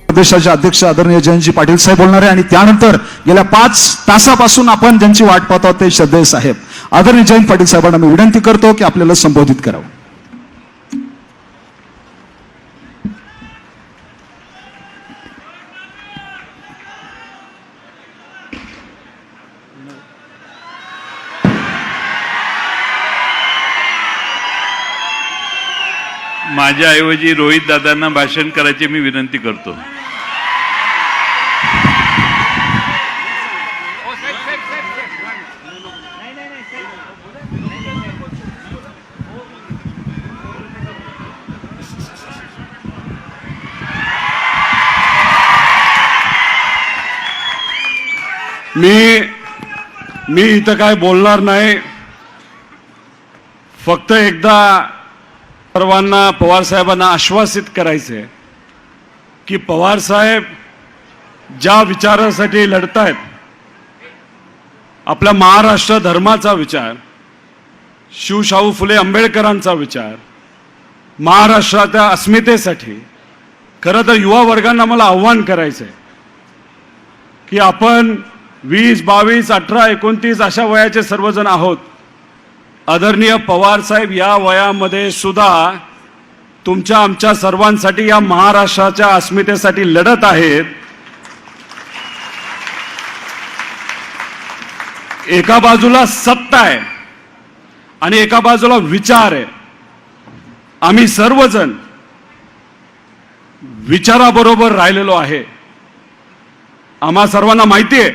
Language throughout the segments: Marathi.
प्रदेशाचे अध्यक्ष आदरणीय जयंतजी पाटील साहेब बोलणार आहे आणि त्यानंतर गेल्या 5 तासापासून आपण ज्यांची वाट पाहत आहोत ते श्रद्धेय साहेब आदरणीय जयंत पाटील साहेबांना मी विनंती करतो की आपल्याला संबोधित करावं. माझ्याऐवजी रोहित दादांना भाषण करायची मी विनंती करतो. मी इथं काय बोलणार नाही. फक्त एकदा सर्वांना पवार साहेबांना आश्वासित करायचे की पवार साहेब ज्या विचारासाठी लढतायत, आपल्या महाराष्ट्र धर्माचा विचार, शिवशाहू फुले आंबेडकरांचा विचार, महाराष्ट्राच्या अस्मितेसाठी खरं तर युवा वर्गांना मला आव्हान करायचं आहे की आपण 20, 22, 18, 29 अशा वयाचे सर्वजण आहोत. आदरणीय पवार साहेब या वयामध्ये सुद्धा तुमच्या आमच्या सर्वांसाठी, या महाराष्ट्राच्या अस्मितेसाठी लढत आहेत. एका बाजूला सत्ता आहे आणि एका बाजूला विचार आहे. आम्ही सर्वजण विचाराबरोबर राहिलेलो आहे. आम्हा सर्वांना माहिती आहे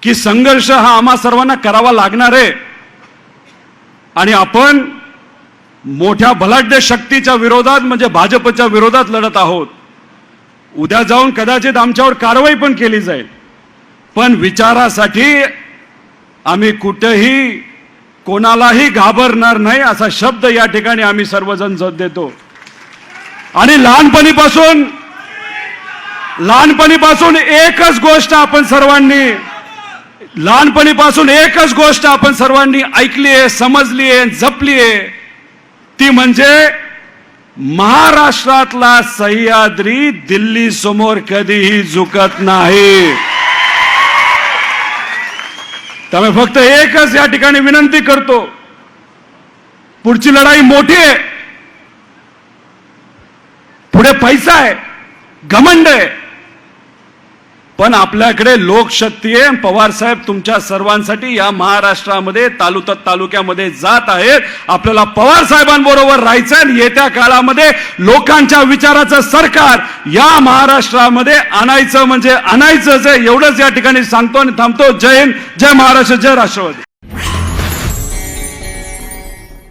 की संघर्ष हा आम्हा सर्वांना करावा लागणार आहे आणि आपण मोठ्या बलाढ्य शक्तीच्या विरोधात म्हणजे भाजपच्या विरोधात लढत आहोत. उद्या जाऊन कदाचित आमच्यावर कारवाई पण केली जाईल, पण विचारासाठी आम्ही कुठेही कोणालाही घाबरणार नाही असा शब्द या ठिकाणी आम्ही सर्वजण देतो. आणि लहानपणीपासून एकच गोष्ट आपण सर्वांनी ऐकली आहे, समजली आहे, जपली आहे, ती म्हणजे महाराष्ट्रातला सह्याद्री दिल्ली समोर कधीही झुकत नाही. त्यामुळे फक्त एकच या ठिकाणी विनंती करतो, पुढची लढाई मोठी आहे, पुढे पैसा आहे, घमंड आहे, पण आपल्याकडे लोकशक्ती आहे. पवार साहेब तुमच्या सर्वांसाठी या महाराष्ट्रामध्ये तालुक्यामध्ये जात आहेत. आपल्याला पवार साहेबांबरोबर राहायचं आणि येत्या काळामध्ये लोकांच्या विचाराचं सरकार या महाराष्ट्रामध्ये आणायचं म्हणजे आणायचंच आहे. एवढंच या ठिकाणी सांगतो आणि थांबतो. जय हिंद, जय महाराष्ट्र, जय राष्ट्रवादी.